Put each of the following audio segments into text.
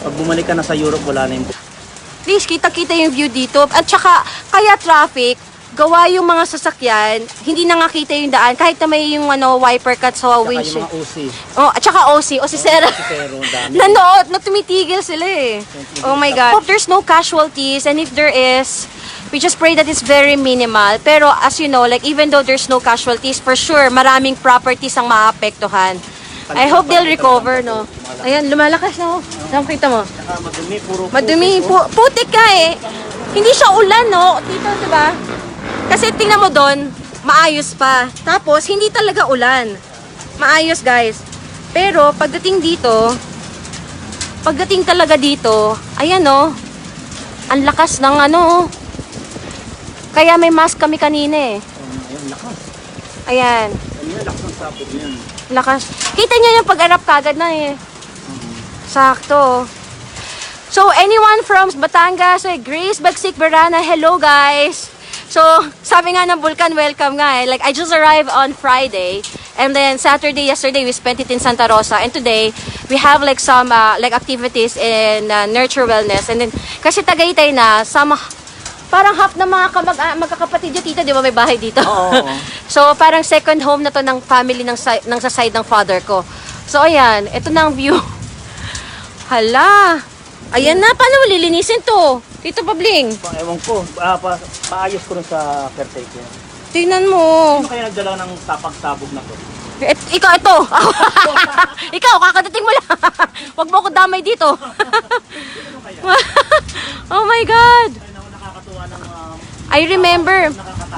Pag bumalik ka na sa Europe, wala na yung... Please, kita-kita yung view dito. At saka, kaya traffic, gawa yung mga sasakyan, hindi na nga kita yung daan. Kahit na may yung wiper cut sa windshield. Saka yung mga OC. Oh, at saka OC, Osisera. Pero dami. Nanood, na tumitigil sila eh. Oh my God. Hope there's no casualties, and if there is, we just pray that it's very minimal. Pero as you know, like even though there's no casualties, for sure, maraming properties ang maapektuhan. I hope they'll recover, no? Ayan, lumalakas na, oh. Nakita mo? Saka madumi, puro Madumi, putik, putik ka eh. Hindi siya ulan, no? Dito, diba? Kasi tingnan mo doon, maayos pa. Tapos, hindi talaga ulan. Maayos, guys. Pero, pagdating talaga dito, ayan, no? Ang lakas ng Kaya may mask kami kanina eh. Ayan, lakas. Ayan. Ayan, lakas ng sapot niyan. Lakas. Kita niyo yung pag-arap kagad na eh. Sakto. So, anyone from Batangas, Grace Bagsik Berana, hello guys. So, sabi nga ng Vulcan, welcome nga eh. Like, I just arrived on Friday. And then, yesterday, we spent it in Santa Rosa. And today, we have like some activities in nurture wellness. And then, kasi Tagaytay na, parang half na mga magkakapatid yung tita, di ba may bahay dito? Oo. So, parang second home na to ng family ng sa side ng father ko. So, ayan. Ito na ang view. Hala. Ayan na. Paano mo lilinisin to? Tito Pabling. Ewan ko. Paayos ko rin sa caretaker. Tingnan mo. Sino kaya nagdala ng tapag-sabog na to? Ikaw, ito. Ikaw, kakadating mo lang. Huwag mo ako damay dito. Oh my God. Nakakatuwa ng... I remember.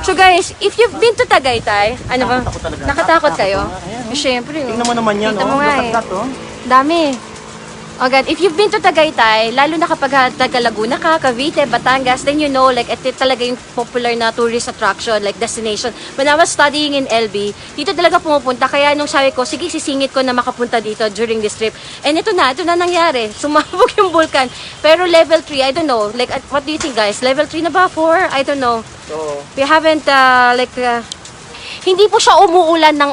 So guys, if you've been to Tagaytay, ano ba? Nakatakot kayo? Siyempre. Tingnan mo naman yan, Tingnan mo nga eh. Lakas-lakas, oh. Dami. Oh God, if you've been to Tagaytay, lalo na kapag taga Laguna ka, Cavite, Batangas, then you know, like, ito talaga yung popular na tourist attraction, like, destination. When I was studying in LB, dito talaga pumupunta. Kaya nung sabi ko, sige, sisingit ko na makapunta dito during this trip. And ito na nangyari. Sumabog yung vulkan. Pero level 3, I don't know. Like, what do you think, guys? Level 3 na ba? 4? I don't know. So, We haven't, hindi po siya umuulan ng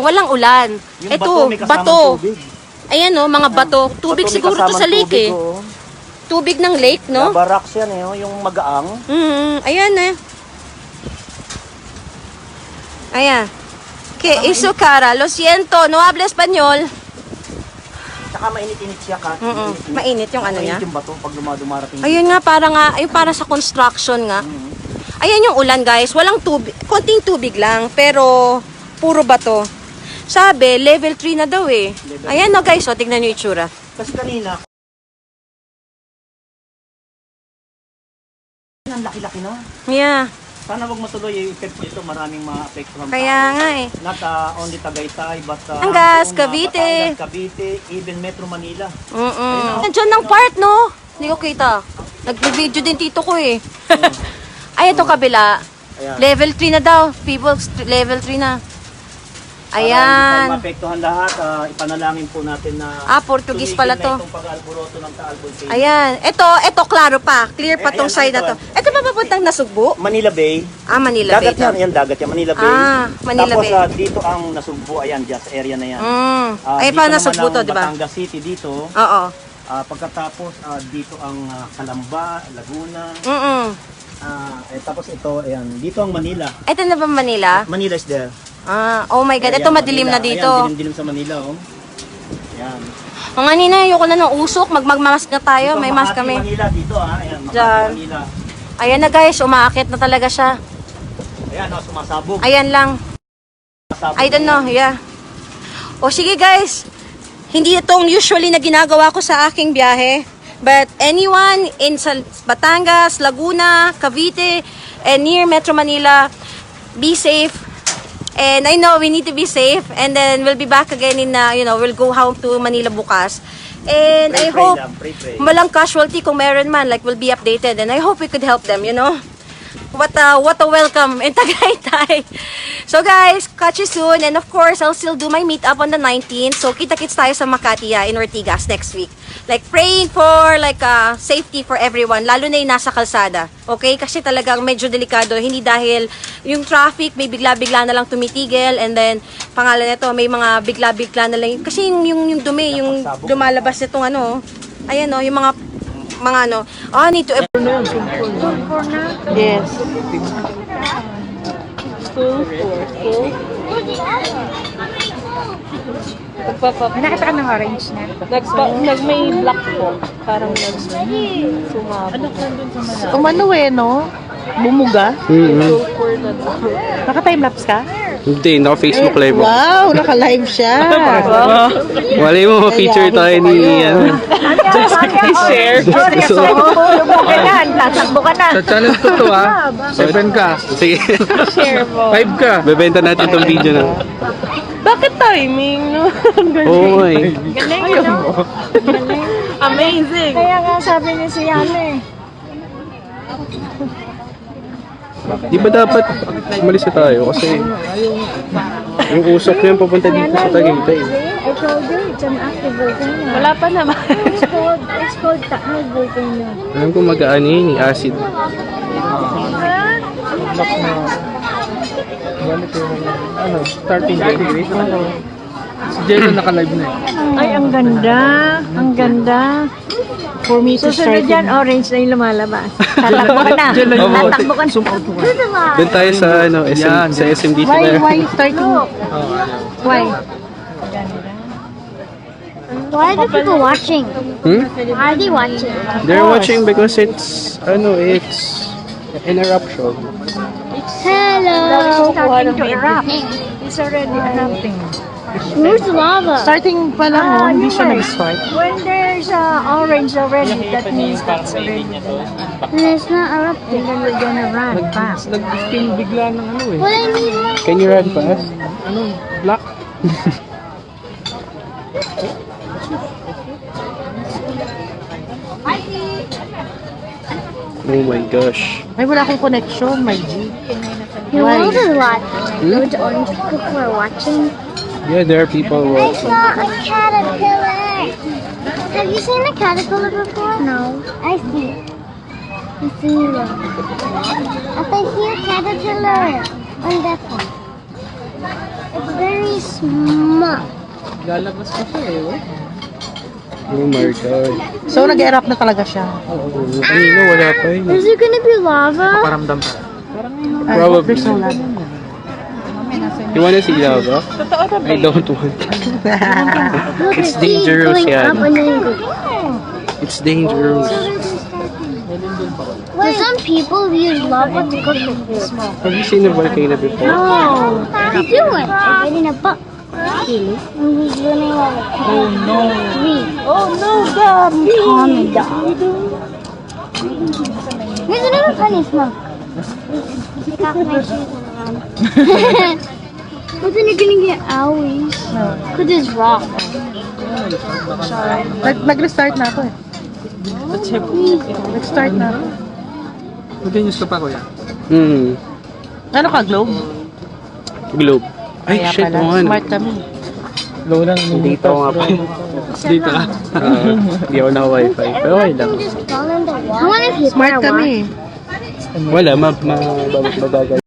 walang ulan. yung Ito, may kasamang bato. tubig. Ayan, no, mga bato. Tubig Bato, may siguro to kasamang sa lake tubig, eh. oh. Tubig ng lake, no? Lava rocks yan eh, oh, yung magaang. Ayan eh. Ayan. Que eso cara, lo siento, no habla español. Tsaka mainit-init siya ka. Mainit yung ano niya. Mainit yung bato pag dumarating. Ayun nga, para sa construction nga. Ayan yung ulan, guys. Walang tubig, konting tubig lang, pero puro bato. Sabi, level 3 na daw eh. Ayan no guys, so tignan nyo yung itsura. Kasi kanina, ang laki-laki na. Yeah. Sana wag matuloy yung effect nito, maraming ma-apektuhan. Kaya nga eh. Not only Tagaytay, but Batangas, buong, Cavite. Batangas, Cavite, even Metro Manila. Nandiyan ng part, no? Hindi ko kita. Nag-video din tito ko eh. Ay, ito kabila. Ayan. Level 3 na daw. People, level 3 na. Para hindi Ayan. tayo maapektuhan lahat, ipanalangin po natin na Portuguese pala to. tumigil na itong pag-alboroto ng Taal Volcano. Ayan. Ito, klaro pa. Clear pa tong Ayan, side na ito. to. Ito ba papuntang Nasugbu? Manila Bay. Manila Bay. Dagat yan, dagat yan, Manila Bay. Manila Tapos, Bay. dito ang Nasugbu, ayan, just area na yan. Ay, Dito pa naman Nasugbu to, ang di ba? Batangas City dito. Oo. Pagkatapos, dito ang Calamba, Laguna. Tapos ito, ayan, dito ang Manila. Ito na ba Manila? Manila is there. Oh my God. Ito Ayan, madilim Manila. na dito. Ayan, dilim-dilim sa Manila, oh. Ayan. Mga nina, ayoko na ng usok. Magmask na tayo. Dito, May mask Makati, kami. Manila, dito, ayan, Makati, Diyan. Manila. Ayan na guys, umaakit na talaga siya. Ayan, sumasabog. Ayan lang. Sumasabog I don't know, na yeah. yan. O sige guys, hindi itong usually na ginagawa ko sa aking biyahe. But anyone in Batangas, Laguna, Cavite, and near Metro Manila, be safe. And I know we need to be safe. And then we'll be back again in, we'll go home to Manila bukas. And I Pray hope lang, pray. malang casualty kung meron man, like we'll be updated. And I hope we could help them, What a welcome in Tagaytay. So guys, catch you soon. And of course, I'll still do my meetup on the 19th. So kita-kits tayo sa Makati in Ortigas next week. Like praying for safety for everyone, lalo na yung nasa kalsada. Okay? Kasi talagang medyo delikado. Hindi dahil yung traffic may bigla-bigla na lang tumitigil, and then pangalan nito may mga bigla-bigla na lang. Kasi yung dumi, yung lumalabas nitong ayan yung mga need to yes. Nakita ka ng orange na? May black po. Parang umano no? Bumuga? Naka-timelapse ka? Hindi, naka-Facebook live ako. Wow, naka-live siya. Wala mo ma-feature tayo ni Share. Tatakbo ka na. Sa channel ko to 7 ka. Sige. Share mo. 5 ka. Bebenta natin itong video na. Bakit timing? No? Oo nga eh. Galing, no? Amazing. Kaya nga sabi ni si Yane. Di ba dapat umalis na tayo? Kasi yung usok na yun papunta dito sa Tagaytay. I told you, it's an active volcano. Wala pa naman. It's called Taal volcano. Alam ko mag-ano yun, acid. Starting date. Si Jello naka-live na eh. Ay, ang ganda. Ang ganda. For me to Susunod dyan, orange na yung lumalabas. Tatakbo ka na. Tatakbo ka na. Doon tayo sa sa SM dito na. Why starting? Why? Why are the people watching? Why are they watching? They're watching because it's an eruption. Hello. Starting to erupt. It's already erupting. Where's the lava? Starting pa lang, hindi siya nag-start. When there's orange already, that means that's already And it's not erupting. then we're gonna run fast. Nag-spin bigla ng Well, I need one. Can you run fast? black. Oh my gosh. Ay, wala akong connection, my G. The Why? world is watching. Those orange people are watching. Yeah, there are people I watching. saw a caterpillar. Have you seen a caterpillar before? No. I see. I see one. I see a caterpillar on that one. It's very small. Lalabas pa siya eh. Oh my god. So, nag-erupt na talaga siya. Kanina wala pa yun. Is there gonna be lava? Paramdam pa. Probably. There's no lava. You wanna see lava? I don't want. Look, It's the seeds dangerous, going yeah. up and then go. It's dangerous. Well, some people use lava to cook the food. Have you seen a volcano before? No, they do it. They get in a book. Really? And he's running out of Oh no. Oh no, God! Calm down. There's another funny smoke. Take off my shoes and run. But then you're gonna get owies. No. Cause it's rock. Nag-restart na ako eh. Nag-start na ako. Mag-news ka pa kuya. Ano ka, Globe? Globe. Ay, Kaya shit, pala, mo ano. smart kami. Low lang. Dito nga pa. Dito ka. Hindi ako na-wifi. Pero okay lang. Just fall in the water. I wanna see Smart kami eh. Wala, mabagal.